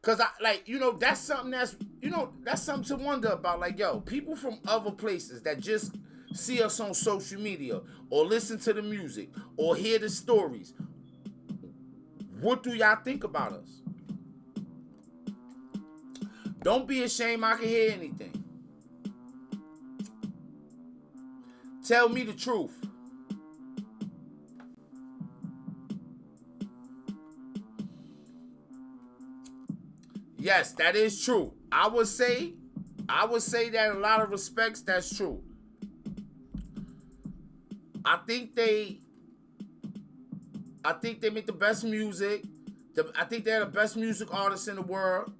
Cause I like, that's something that's something to wonder about. Like, yo, people from other places that just see us on social media or listen to the music or hear the stories, what do y'all think about us? Don't be ashamed. I can hear anything. Tell me the truth. Yes, that is true. I would say that in a lot of respects, that's true. I think they, I think they make the best music. I think they're the best music artists in the world.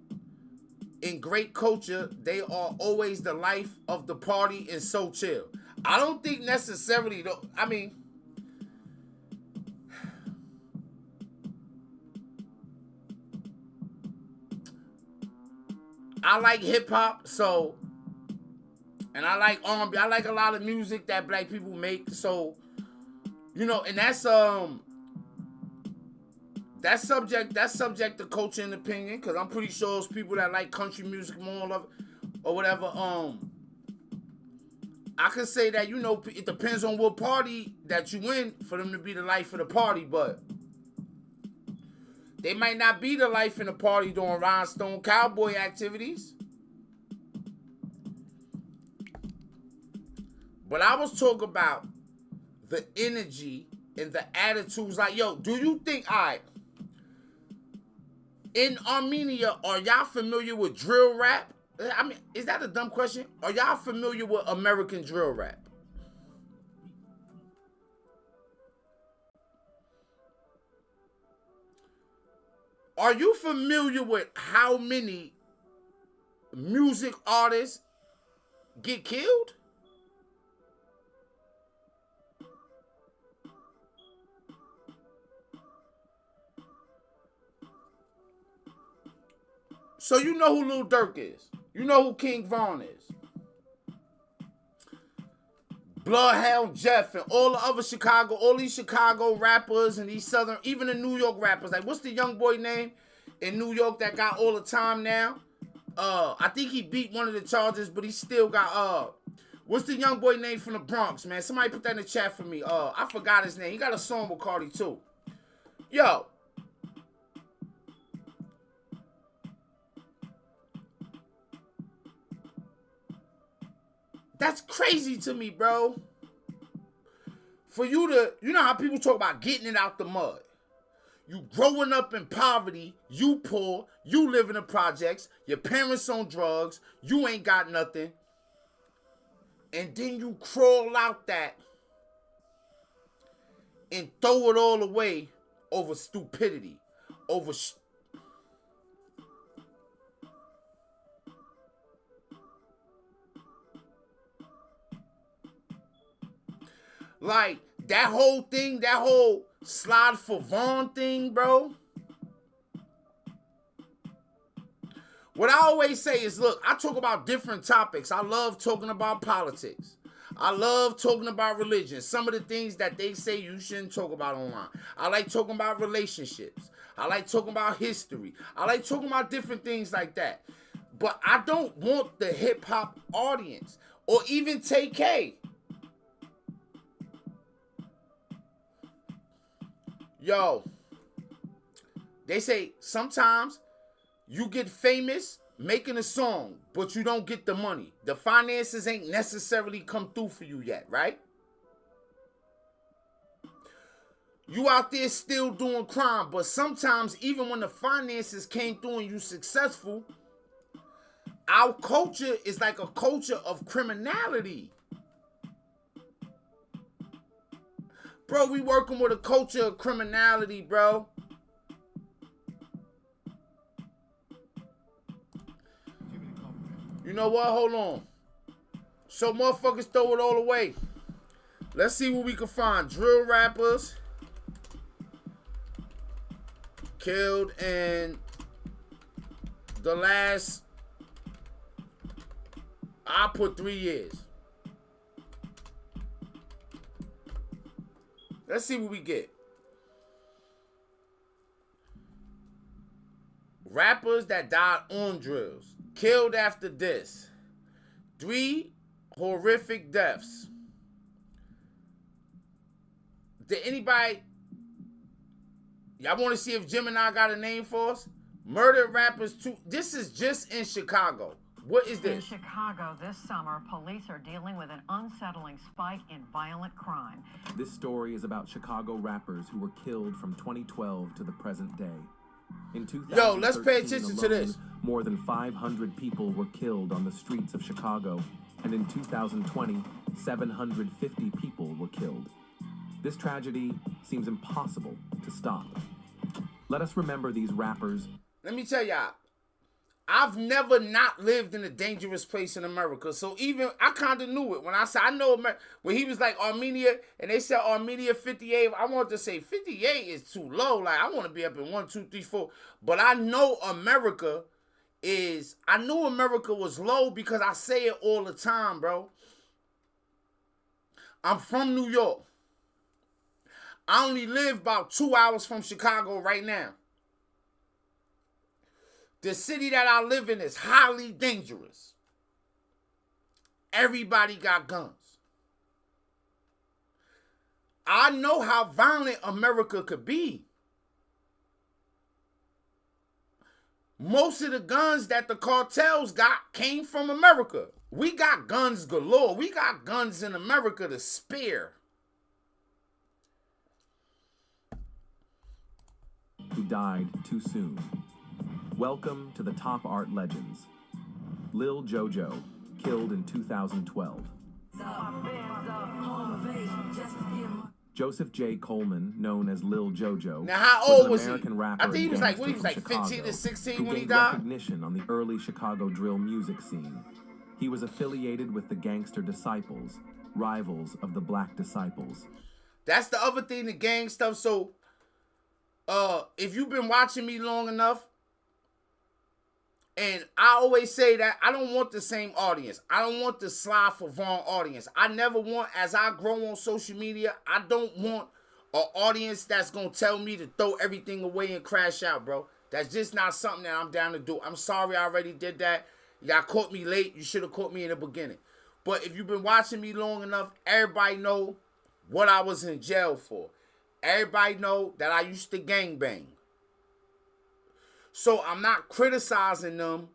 In great culture, they are always the life of the party and so chill. I don't think necessarily though. I mean, I like hip hop, so and I like R&B. I like a lot of music that black people make. So and that's subject to culture and opinion. Because I'm pretty sure those people that like country music more or whatever. I could say that it depends on what party that you in for them to be the life of the party, but they might not be the life in the party during rhinestone cowboy activities. But I was talking about the energy and the attitudes. Like, yo, do you think in Armenia, are y'all familiar with drill rap? I mean, is that a dumb question? Are y'all familiar with American drill rap? Are you familiar with how many music artists get killed? So you know who Lil Durk is. You know who King Von is. Bloodhound Jeff and all the other all these Chicago rappers and these Southern, even the New York rappers. Like, what's the young boy name in New York that got all the time now? I think he beat one of the charges, but he still got what's the young boy name from the Bronx, man? Somebody put that in the chat for me. I forgot his name. He got a song with Cardi too. Yo, that's crazy to me, bro. For you to, how people talk about getting it out the mud. You growing up in poverty, you poor, you live in the projects, your parents on drugs, you ain't got nothing. And then you crawl out that and throw it all away over stupidity, over like that whole thing, that whole slide for Vaughn thing, bro. What I always say is, look, I talk about different topics. I love talking about politics. I love talking about religion. Some of the things that they say you shouldn't talk about online. I like talking about relationships. I like talking about history. I like talking about different things like that. But I don't want the hip hop audience or even TK. Yo, they say sometimes you get famous making a song, but you don't get the money. The finances ain't necessarily come through for you yet, right? You out there still doing crime, but sometimes even when the finances came through and you successful, our culture is like a culture of criminality. Bro, we working with a culture of criminality, bro. You know what? Hold on. So motherfuckers throw it all away. Let's see what we can find. Drill rappers killed in the last, I put 3 years. Let's see what we get. Rappers that died on drills. Killed after this. 3 horrific deaths. Did anybody... Y'all want to see if Gemini got a name for us? Murdered rappers too. This is just in Chicago. What is this? In Chicago this summer, police are dealing with an unsettling spike in violent crime. This story is about Chicago rappers who were killed from 2012 to the present day. In 2013 let's pay attention to this. More than 500 people were killed on the streets of Chicago, and in 2020, 750 people were killed. This tragedy seems impossible to stop. Let us remember these rappers. Let me tell y'all, I've never not lived in a dangerous place in America. So even, I kind of knew it. When I said, I know America, when he was like Armenia, and they said Armenia 58, I wanted to say 58 is too low. Like, I want to be up in 1, 2, 3, 4. But I know America is, I knew America was low because I say it all the time, bro. I'm from New York. I only live about 2 hours from Chicago right now. The city that I live in is highly dangerous. Everybody got guns. I know how violent America could be. Most of the guns that the cartels got came from America. We got guns galore. We got guns in America to spare. Who died too soon. Welcome to the top art legends. Lil JoJo, killed in 2012. Joseph J. Coleman, known as Lil JoJo, now how old was was an American he? rapper I think he was like, what, he was like Chicago, 15 to 16 who when he gained died? recognition on the early Chicago drill music scene. He was affiliated with the Gangster Disciples, rivals of the Black Disciples. That's the other thing, the gang stuff. So, if you've been watching me long enough, and I always say that I don't want the same audience. I don't want the Sly for Vaughn audience. I never want, as I grow on social media, I don't want an audience that's going to tell me to throw everything away and crash out, bro. That's just not something that I'm down to do. I'm sorry I already did that. Y'all caught me late. You should have caught me in the beginning. But if you've been watching me long enough, everybody know what I was in jail for. Everybody know that I used to gangbang. So I'm not criticizing them.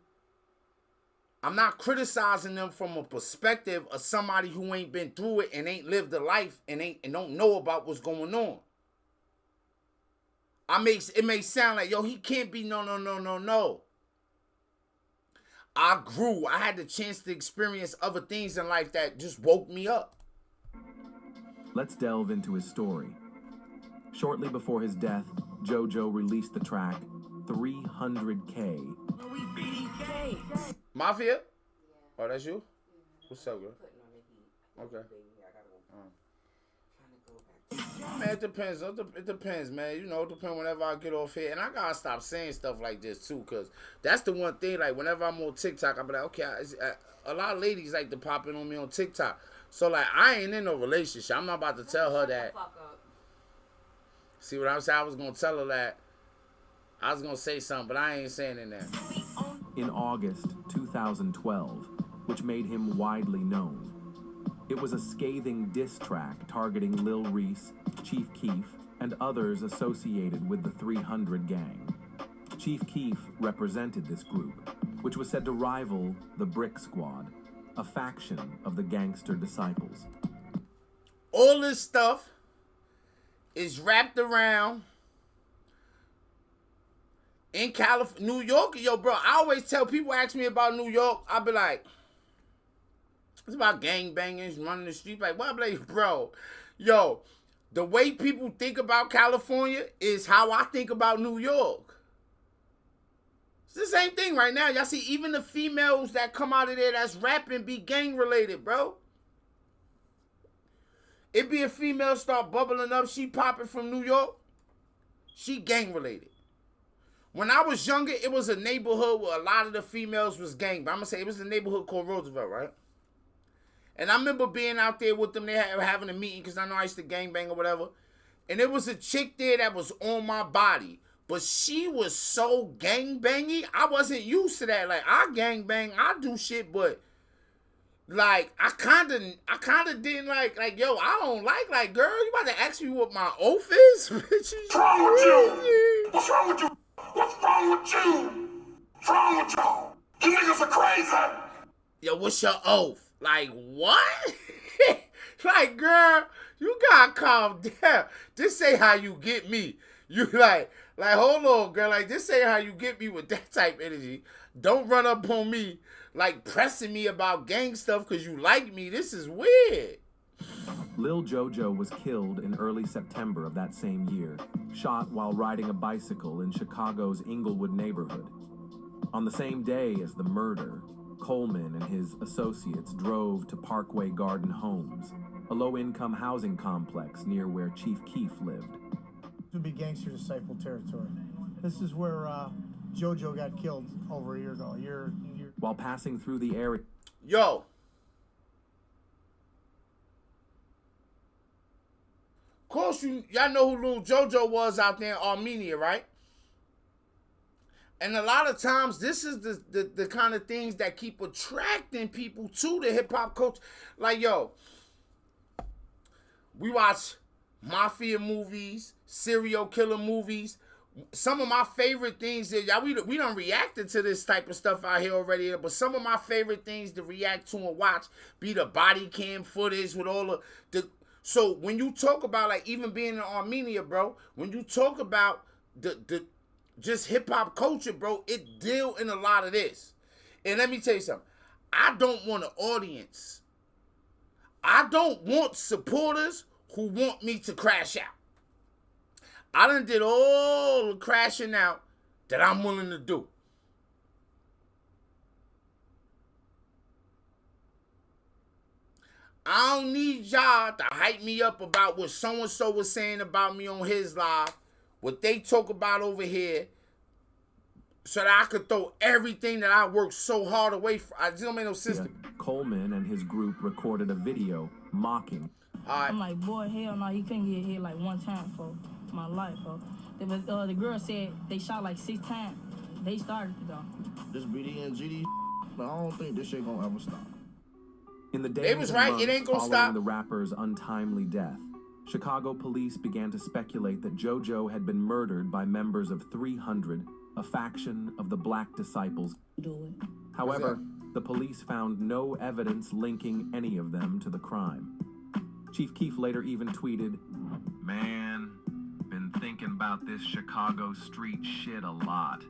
I'm not criticizing them from a perspective of somebody who ain't been through it and ain't lived a life and don't know about what's going on. It may sound like, yo, he can't be no. I grew. I had the chance to experience other things in life that just woke me up. Let's delve into his story. Shortly before his death, JoJo released the track 300K. Mafia? Yeah. Oh, that's you? What's up, girl? Okay. Man, it depends. It depends, man. You know, it depends whenever I get off here. And I gotta stop saying stuff like this, too, because that's the one thing, like, whenever I'm on TikTok, I'll be like, okay, a lot of ladies like to pop in on me on TikTok. So, like, I ain't in no relationship. I'm not about to tell her that. See what I'm saying? I was going to tell her that. I was going to say something, but I ain't saying it now. In August 2012, which made him widely known, it was a scathing diss track targeting Lil Reese, Chief Keef, and others associated with the 300 gang. Chief Keef represented this group, which was said to rival the Brick Squad, a faction of the Gangster Disciples. All this stuff is wrapped around in California, New York. Yo, bro, I always tell people, ask me about New York, I'll be like, it's about gangbangers, running the street. Like, what? I'm like, bro, yo, the way people think about California is how I think about New York. It's the same thing right now. Y'all see, even the females that come out of there that's rapping be gang related, bro. It be a female start bubbling up, she popping from New York, she gang related. When I was younger, it was a neighborhood where a lot of the females was gang. But I'm going to say it was a neighborhood called Roosevelt, right? And I remember being out there with them. They were having a meeting because I know I used to gangbang or whatever. And there was a chick there that was on my body. But she was so gangbangy. I wasn't used to that. Like, I gangbang, I do shit, but like I kinda didn't like, yo, I don't like, girl, you about to ask me what my oath is? What's wrong with you? What's wrong with you? What's wrong with you? What's wrong with y'all? You niggas are crazy. Yo, what's your oath? Like, what? Like, girl, you gotta calm down. This ain't how you get me. You like, hold on, girl. Like, this ain't how you get me with that type energy. Don't run up on me, like, pressing me about gang stuff because you like me. This is weird. Lil Jojo was killed in early September of that same year, shot while riding a bicycle in Chicago's Inglewood neighborhood. On the same day as the murder, Coleman and his associates drove to Parkway Garden Homes, a low-income housing complex near where Chief Keef lived. To be gangster disciple territory. This is where JoJo got killed over a year ago. While passing through the area. Yo. Of course, y'all know who Lil JoJo was out there in Armenia, right? And a lot of times, this is the kind of things that keep attracting people to the hip-hop culture. Like, yo, we watch mafia movies, serial killer movies. Some of my favorite things that y'all, we done reacted to this type of stuff out here already, but some of my favorite things to react to and watch be the body cam footage with all of the. So when you talk about, like, even being in Armenia, bro, when you talk about the just hip hop culture, bro, it deal in a lot of this. And let me tell you something. I don't want an audience. I don't want supporters who want me to crash out. I done did all the crashing out that I'm willing to do. I don't need y'all to hype me up about what so-and-so was saying about me on his live, what they talk about over here, so that I could throw everything that I worked so hard away from. I just don't make no sense. Coleman and his group recorded a video mocking. I'm like, boy, hell no, he couldn't get hit like one time for my life, bro. The girl said they shot like 6 times. They started it though. This BD and GD, but I don't think this shit gonna ever stop. In the They was right, it ain't gonna following stop. the rapper's untimely death, Chicago police began to speculate that JoJo had been murdered by members of 300, a faction of the Black Disciples. However, the police found no evidence linking any of them to the crime. Chief Keef later even tweeted, "Man, been thinking about this Chicago street shit a lot.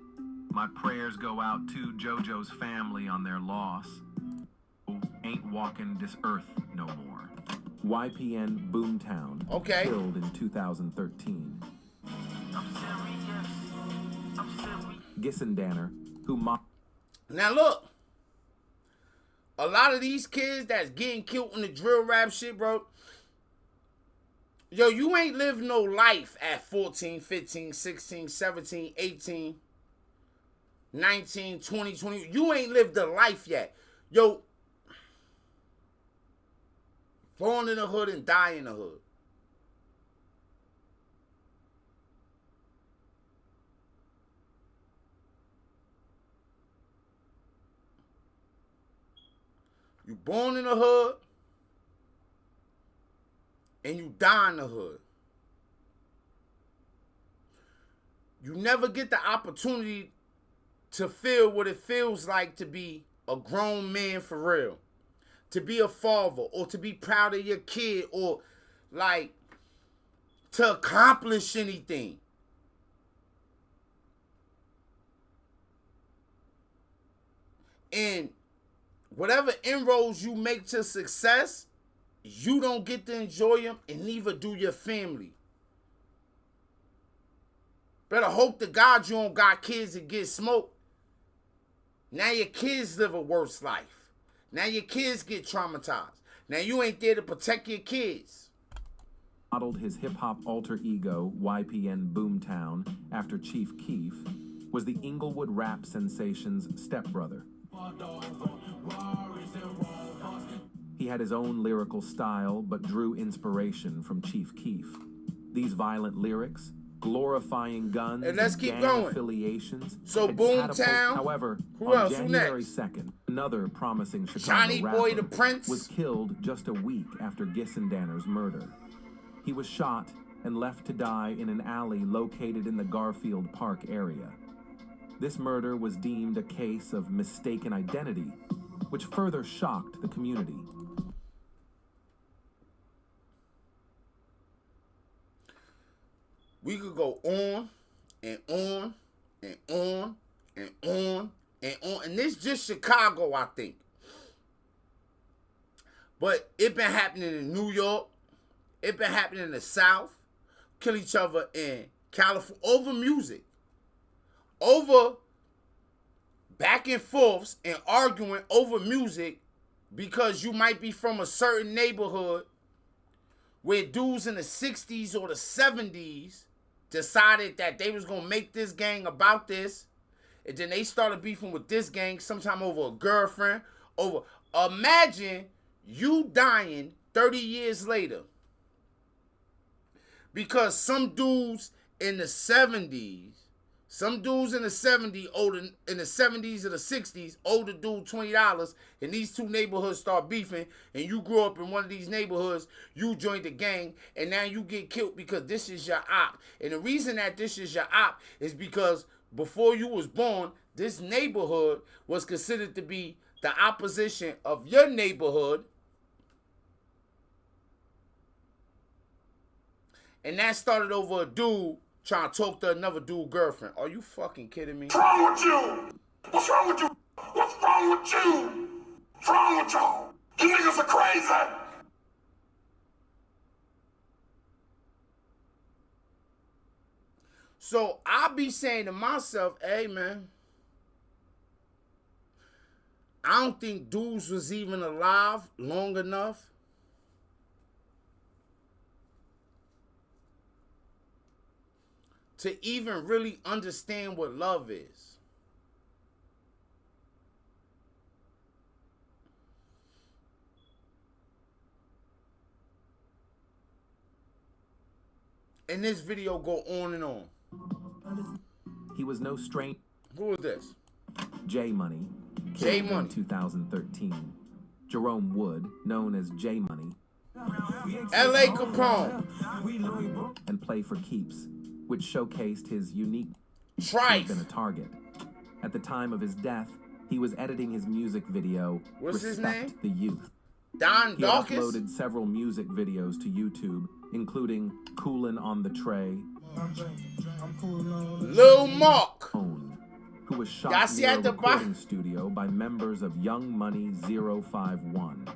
My prayers go out to JoJo's family on their loss. Ain't walking this earth no more." YPN Boomtown, killed in 2013. Gissendanner, who mocked. Now look, a lot of these kids that's getting killed in the drill rap shit, bro. Yo, you ain't lived no life at 14, 15, 16, 17, 18, 19, 20, 20. You ain't lived a life yet. Yo, born in the hood and die in the hood. You born in the hood and you die in the hood. You never get the opportunity to feel what it feels like to be a grown man for real. To be a father, or to be proud of your kid, or like to accomplish anything. And whatever inroads you make to success, you don't get to enjoy them, and neither do your family. Better hope to God you don't got kids that get smoked. Now your kids live a worse life. Now your kids get traumatized. Now you ain't there to protect your kids. Modeled his hip-hop alter ego, YPN Boomtown, after Chief Keef, was the Inglewood rap sensation's stepbrother. He had his own lyrical style, but drew inspiration from Chief Keef. These violent lyrics, glorifying guns And let's keep gang going. affiliations. So had Boomtown. catapulted- However, Who on else? Who January next? 2nd, another promising Chicago Johnny rapper Boy the Prince. was killed just a week after Gissendanner's murder. He was shot and left to die in an alley located in the Garfield Park area. This murder was deemed a case of mistaken identity, which further shocked the community. We could go on and on and on and on and on. And this just Chicago, I think. But it been happening in New York. It been happening in the South. Kill each other in California over music. Over back and forths and arguing over music because you might be from a certain neighborhood where dudes in the 60s or the 70s decided that they was going to make this gang about this, and then they started beefing with this gang sometime over a girlfriend. Imagine you dying 30 years later because some dudes in the 70s, older in the 70s or the 60s, older dude $20, and these two neighborhoods start beefing, and you grew up in one of these neighborhoods, you joined the gang, and now you get killed because this is your op. And the reason that this is your op is because before you was born, this neighborhood was considered to be the opposition of your neighborhood. And that started over a dude trying to talk to another dude's girlfriend. Are you fucking kidding me? What's wrong with you? What's wrong with you? What's wrong with you? What's wrong with y'all? You niggas are crazy. So I be saying to myself, hey man, I don't think dudes was even alive long enough to even really understand what love is. And this video go on and on. He was no stranger. Who is this? J Money. J killed in Money. 2013. Jerome Wood, known as J Money, L.A. Capone. and Play for Keeps, which showcased his unique Trife. been a target. At the time of his death, he was editing his music video, What's his Respect name? the Youth. Don He had Dawkins. uploaded several music videos to YouTube, including Coolin' on the Tray, Lil Mark. Own, who was shot Y'all see near a at the recording studio by members of Young Money 051.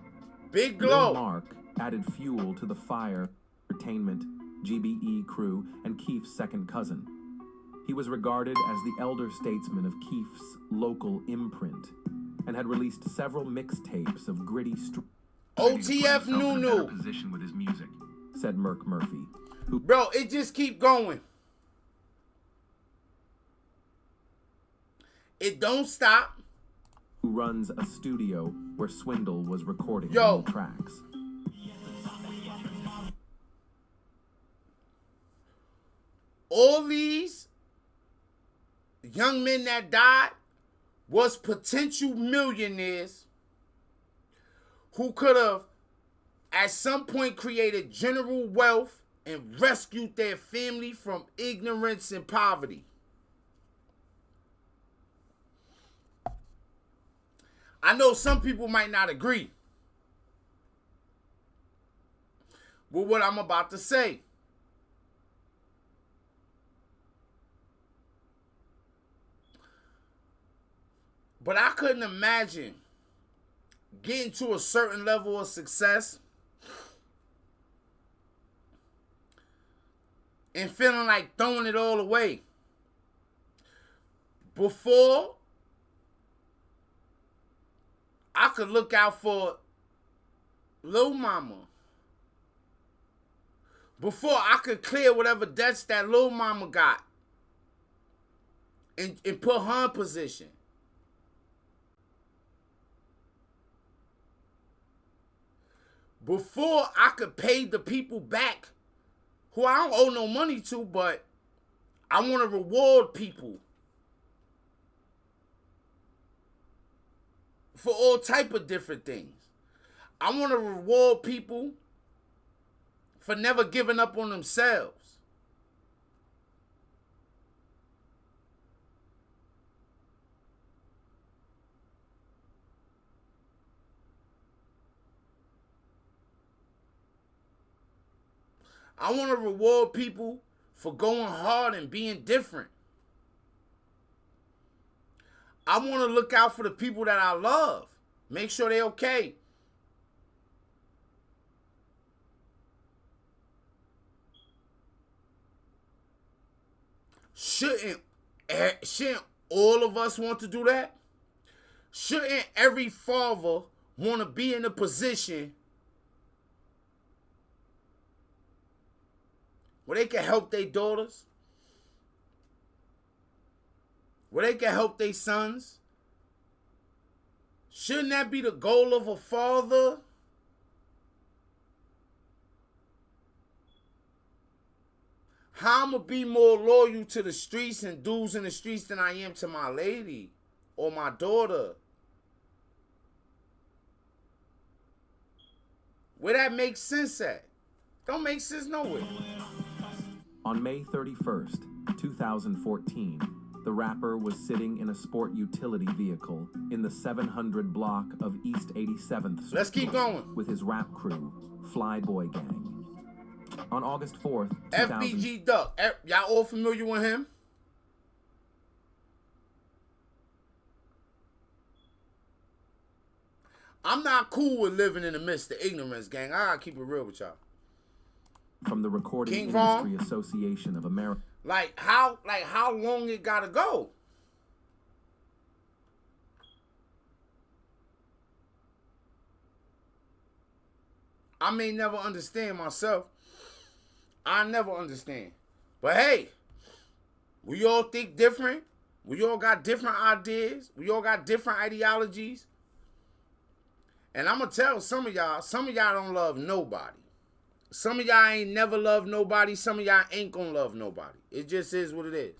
Big Lil Glow. Mark added fuel to the fire. Entertainment, GBE crew, and Keef's second cousin. He was regarded as the elder statesman of Keef's local imprint and had released several mixtapes of gritty OTF Nunu. position with his music, said Merk Murphy, who Bro, it just keep going. It don't stop. runs a studio where Swindle was recording Yo. new tracks. All these young men that died was potential millionaires who could have at some point created general wealth and rescued their family from ignorance and poverty. I know some people might not agree with what I'm about to say. But I couldn't imagine getting to a certain level of success and feeling like throwing it all away. Before I could look out for Lil Mama. Before I could clear whatever debts that Lil Mama got and put her in position. Before I could pay the people back who I don't owe no money to, but I want to reward people for all type of different things. I want to reward people for never giving up on themselves. I want to reward people for going hard and being different. I want to look out for the people that I love. Make sure they're okay. Shouldn't all of us want to do that? Shouldn't every father want to be in a position where they can help their daughters? Where they can help their sons? Shouldn't that be the goal of a father? How I'm going to be more loyal to the streets and dudes in the streets than I am to my lady or my daughter? Where that makes sense at? Don't make sense nowhere. On May 31st, 2014, the rapper was sitting in a sport utility vehicle in the 700 block of East 87th Street. Let's keep going. With his rap crew, Flyboy Gang. On August 4th, FBG Duck. Y'all all familiar with him? I'm not cool with living in the midst of ignorance, gang. I gotta keep it real with y'all. From the Recording King Industry Von? Association of America. Like how long it gotta go? I may never understand myself. I never understand. But hey, we all think different. We all got different ideas. We all got different ideologies. And I'm going to tell some of y'all don't love nobody. Some of y'all ain't never loved nobody. Some of y'all ain't going to love nobody. It just is what it is.